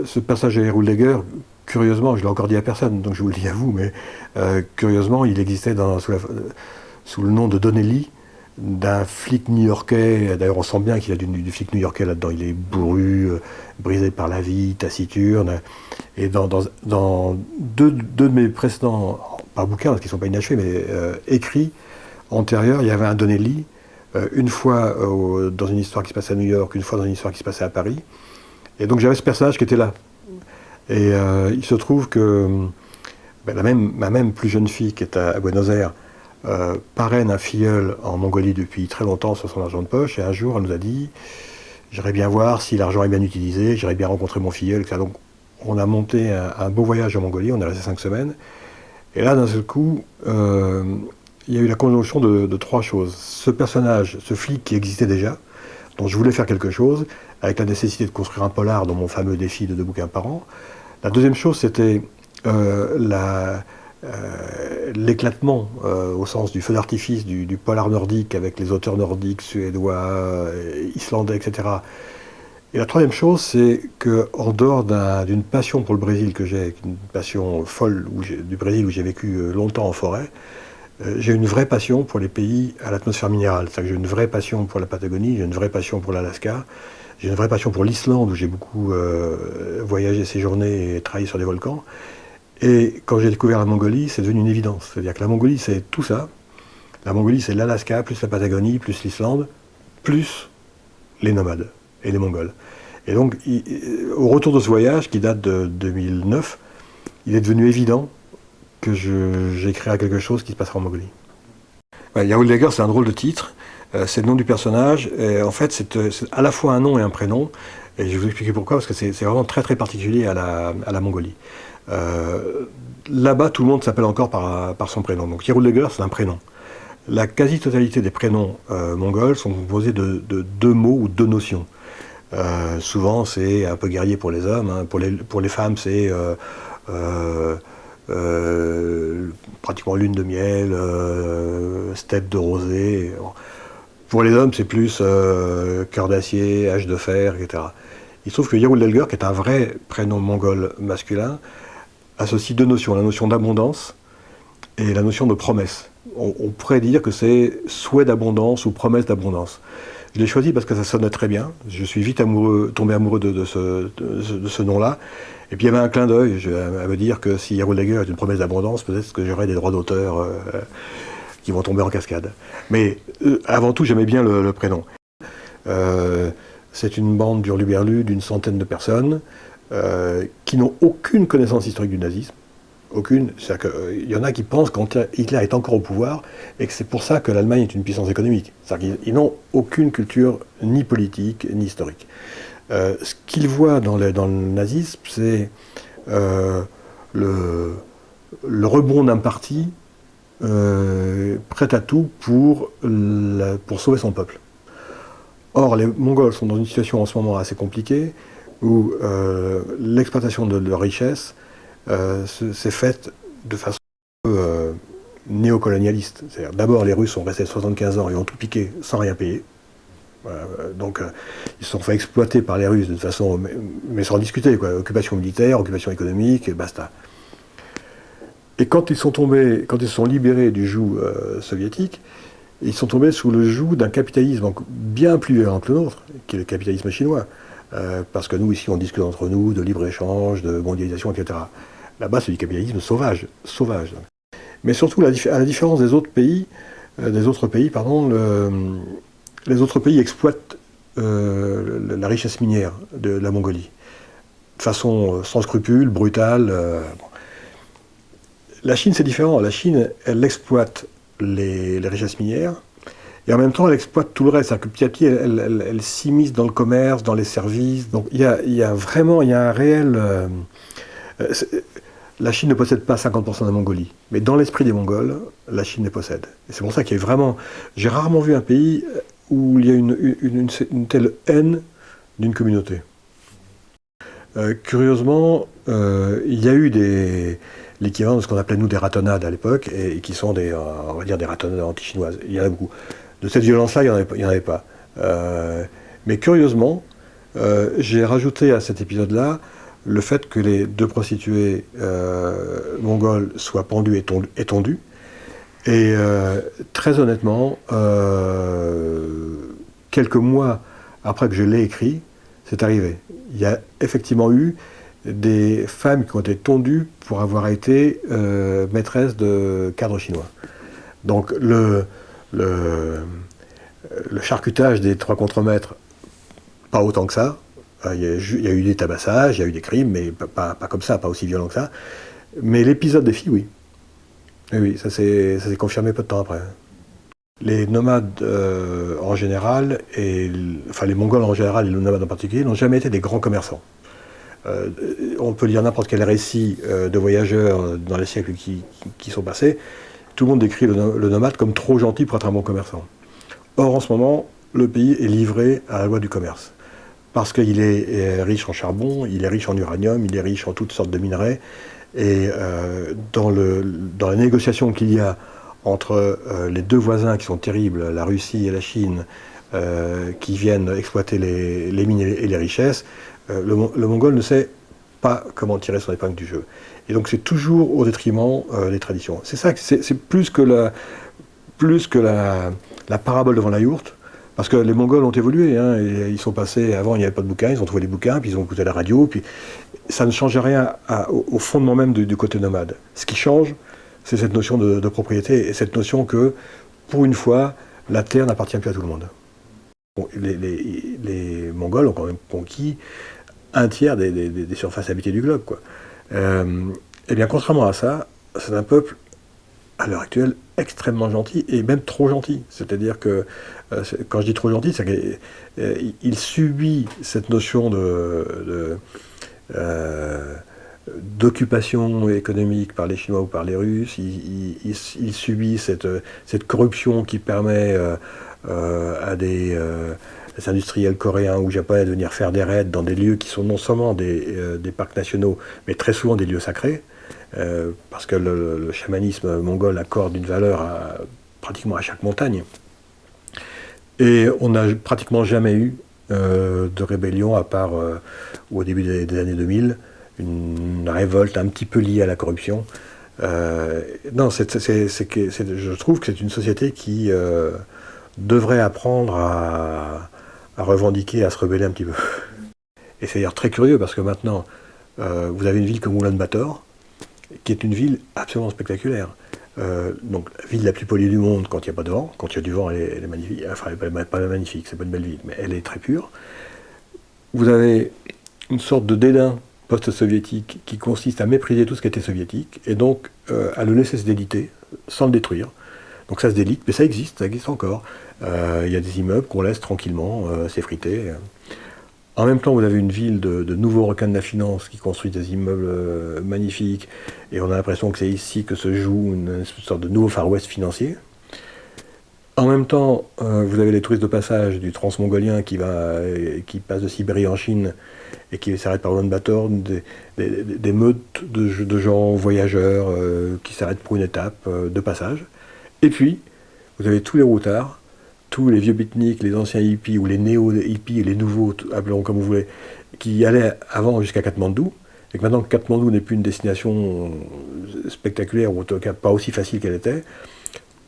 ce passage à Héroul-Léguer, curieusement, je ne l'ai encore dit à personne, donc je vous le dis à vous, mais curieusement, il existait sous le nom de Donnelly, d'un flic new-yorkais. D'ailleurs, on sent bien qu'il y a du flic new-yorkais là-dedans. Il est bourru, brisé par la vie, taciturne. Et dans deux de mes précédents, pas bouquins parce qu'ils ne sont pas inachevés, mais écrits antérieurs, il y avait un Donnelly, une fois dans une histoire qui se passait à New York, une fois dans une histoire qui se passait à Paris. Et donc j'avais ce personnage qui était là. Et il se trouve que ma même plus jeune fille qui est à Buenos Aires parraine un filleul en Mongolie depuis très longtemps sur son argent de poche. Et un jour, elle nous a dit « J'irais bien voir si l'argent est bien utilisé, j'irais bien rencontrer mon filleul. » Donc on a monté un beau voyage en Mongolie, on est resté 5 semaines. Et là, d'un seul coup, il y a eu la conjonction de 3 choses. Ce personnage, ce flic qui existait déjà, dont je voulais faire quelque chose, avec la nécessité de construire un polar dans mon fameux défi de 2 bouquins par an. La deuxième chose, c'était l'éclatement, au sens du feu d'artifice du polar nordique, avec les auteurs nordiques, suédois, islandais, etc. Et la troisième chose, c'est qu'en dehors d'une passion pour le Brésil que j'ai, une passion folle du Brésil où j'ai vécu longtemps en forêt, j'ai une vraie passion pour les pays à l'atmosphère minérale. C'est-à-dire que j'ai une vraie passion pour la Patagonie, j'ai une vraie passion pour l'Alaska, j'ai une vraie passion pour l'Islande où j'ai beaucoup voyagé, séjourné et travaillé sur des volcans. Et quand j'ai découvert la Mongolie, c'est devenu une évidence. C'est-à-dire que la Mongolie, c'est tout ça. La Mongolie, c'est l'Alaska, plus la Patagonie, plus l'Islande, plus les nomades et les Mongols. Et donc, au retour de ce voyage, qui date de 2009, il est devenu évident que j'écrirais quelque chose qui se passera en Mongolie. Héroul-Léguer, c'est un drôle de titre. C'est le nom du personnage. Et en fait, c'est à la fois un nom et un prénom. Et je vais vous expliquer pourquoi, parce que c'est vraiment très très particulier à la Mongolie. Là-bas, tout le monde s'appelle encore par son prénom. Donc Héroul-Léguer, c'est un prénom. La quasi-totalité des prénoms mongols sont composés de 2 mots ou 2 notions. Souvent, c'est un peu guerrier pour les hommes. Hein. Pour les femmes, c'est pratiquement lune de miel, steppe de rosée. Pour les hommes, c'est plus cœur d'acier, hache de fer, etc. Il se trouve que Héroul-Léguer, qui est un vrai prénom mongol masculin, associe 2 notions, la notion d'abondance et la notion de promesse. On pourrait dire que c'est souhait d'abondance ou promesse d'abondance. Je l'ai choisi parce que ça sonnait très bien. Je suis vite tombé amoureux de ce nom-là. Et puis il y avait un clin d'œil à me dire que si Héroul-Léguer est une promesse d'abondance, peut-être que j'aurai des droits d'auteur qui vont tomber en cascade. Mais avant tout, j'aimais bien le prénom. C'est une bande d'hurluberlus d'une centaine de personnes qui n'ont aucune connaissance historique du nazisme. Aucune. C'est-à-dire qu'il y en a qui pensent qu'Hitler est encore au pouvoir et que c'est pour ça que l'Allemagne est une puissance économique. C'est-à-dire qu'ils n'ont aucune culture ni politique ni historique. Ce qu'ils voient dans le nazisme, c'est le rebond d'un parti prêt à tout pour sauver son peuple. Or, les Mongols sont dans une situation en ce moment assez compliquée où l'exploitation de leur richesse s'est faite de façon néocolonialiste. C'est-à-dire, d'abord, les Russes sont restés 75 ans et ont tout piqué sans rien payer. Donc, ils se sont fait exploiter par les Russes de façon, mais sans discuter, quoi. Occupation militaire, occupation économique, et basta. Et quand ils se sont libérés du joug soviétique, ils sont tombés sous le joug d'un capitalisme bien plus violent que le nôtre, qui est le capitalisme chinois. Parce que nous, ici, on discute entre nous de libre-échange, de mondialisation, etc. Là-bas, c'est du capitalisme sauvage. Mais surtout, à la différence des autres pays, les autres pays exploitent la richesse minière de la Mongolie. De façon sans scrupule, brutale. Bon. La Chine, c'est différent. La Chine, elle exploite les richesses minières, et en même temps, elle exploite tout le reste. C'est-à-dire que petit à petit, elle s'immisce dans le commerce, dans les services. Donc il y a un réel... la Chine ne possède pas 50% de la Mongolie, mais dans l'esprit des Mongols, la Chine les possède. Et c'est pour ça qu'il y a vraiment... J'ai rarement vu un pays où il y a une telle haine d'une communauté. Curieusement, il y a eu l'équivalent de ce qu'on appelait nous des ratonnades à l'époque, et qui sont on va dire des ratonnades anti-chinoises. Il y en a beaucoup. De cette violence-là, il n'y en avait pas. Mais curieusement, j'ai rajouté à cet épisode-là le fait que les deux prostituées mongoles soient pendues et tondues. Et très honnêtement, quelques mois après que je l'ai écrit, c'est arrivé. Il y a effectivement eu des femmes qui ont été tondues pour avoir été maîtresses de cadres chinois. Donc le charcutage des 3 contremaîtres, pas autant que ça. Il y a eu des tabassages, il y a eu des crimes, mais pas comme ça, pas aussi violent que ça. Mais l'épisode des filles, oui. Et oui, ça s'est confirmé peu de temps après. Les nomades en général, enfin les Mongols en général et les nomades en particulier, n'ont jamais été des grands commerçants. On peut lire n'importe quel récit de voyageurs dans les siècles qui sont passés. Tout le monde décrit le nomade comme trop gentil pour être un bon commerçant. Or, en ce moment, le pays est livré à la loi du commerce. Parce qu'il est riche en charbon, il est riche en uranium, il est riche en toutes sortes de minerais. Et dans la négociation qu'il y a entre les deux voisins qui sont terribles, la Russie et la Chine, qui viennent exploiter les mines et les richesses, le Mongol ne sait pas comment tirer son épingle du jeu. Et donc c'est toujours au détriment des traditions. C'est ça, c'est plus que la parabole devant la yourte. Parce que les Mongols ont évolué, hein, et ils sont passés, avant il n'y avait pas de bouquins, ils ont trouvé des bouquins, puis ils ont écouté la radio, puis ça ne change rien au fondement même du côté nomade. Ce qui change, c'est cette notion de propriété, et cette notion que, pour une fois, la terre n'appartient plus à tout le monde. Bon, les Mongols ont quand même conquis un tiers des surfaces habitées du globe, quoi. Et bien, contrairement à ça, c'est un peuple, à l'heure actuelle, extrêmement gentil, et même trop gentil. C'est-à-dire que, quand je dis trop gentil, c'est qu'il subit cette notion d'occupation économique par les Chinois ou par les Russes, il subit cette corruption qui permet à des industriels coréens ou japonais de venir faire des raids dans des lieux qui sont non seulement des parcs nationaux, mais très souvent des lieux sacrés. Parce que le chamanisme mongol accorde une valeur pratiquement à chaque montagne. Et on n'a pratiquement jamais eu de rébellion, à part au début des années 2000, une révolte un petit peu liée à la corruption. Non, je trouve que c'est une société qui devrait apprendre à revendiquer, à se rebeller un petit peu. Et c'est d'ailleurs très curieux, parce que maintenant, vous avez une ville comme Oulan-Bator, qui est une ville absolument spectaculaire. Donc, la ville la plus polie du monde quand il n'y a pas de vent. Quand il y a du vent, elle est magnifique. Enfin, elle n'est pas magnifique, c'est pas une belle ville, mais elle est très pure. Vous avez une sorte de dédain post-soviétique qui consiste à mépriser tout ce qui était soviétique, et donc à le laisser se déliter, sans le détruire. Donc ça se délite, mais ça existe encore. Il y a des immeubles qu'on laisse tranquillement s'effriter. En même temps, vous avez une ville de nouveaux requins de la finance qui construisent des immeubles magnifiques, et on a l'impression que c'est ici que se joue une sorte de nouveau Far West financier. En même temps, vous avez les touristes de passage du transmongolien qui passe de Sibérie en Chine et qui s'arrête par Oulan-Bator, des meutes de gens voyageurs qui s'arrêtent pour une étape de passage. Et puis, vous avez tous les routards, tous les vieux beatniks, les anciens hippies ou les néo-hippies, les nouveaux, appelons comme vous voulez, qui allaient avant jusqu'à Katmandou, et que maintenant que Katmandou n'est plus une destination spectaculaire, ou en tout cas pas aussi facile qu'elle était,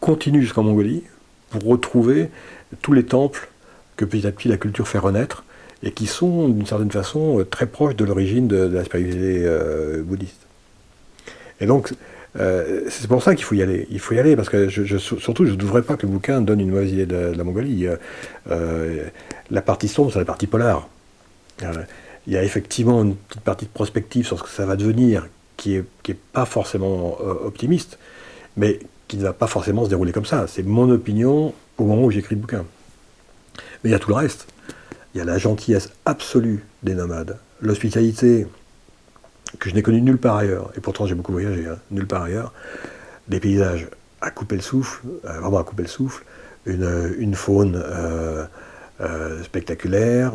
continuent jusqu'en Mongolie pour retrouver tous les temples que petit à petit la culture fait renaître, et qui sont d'une certaine façon très proches de l'origine de la spiritualité bouddhiste. Et donc, c'est pour ça qu'il faut y aller. Il faut y aller, parce que surtout, je ne voudrais pas que le bouquin donne une mauvaise idée de la Mongolie. La partie sombre, c'est la partie polar. Il y a effectivement une petite partie de prospective sur ce que ça va devenir, qui est pas forcément optimiste, mais qui ne va pas forcément se dérouler comme ça. C'est mon opinion au moment où j'écris le bouquin. Mais il y a tout le reste. Il y a la gentillesse absolue des nomades, l'hospitalité que je n'ai connue nulle part ailleurs, et pourtant j'ai beaucoup voyagé, hein, nulle part ailleurs, des paysages à couper le souffle, vraiment à couper le souffle, une faune spectaculaire,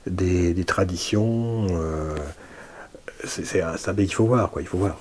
des traditions, c'est un pays qu'il faut voir, quoi, il faut voir.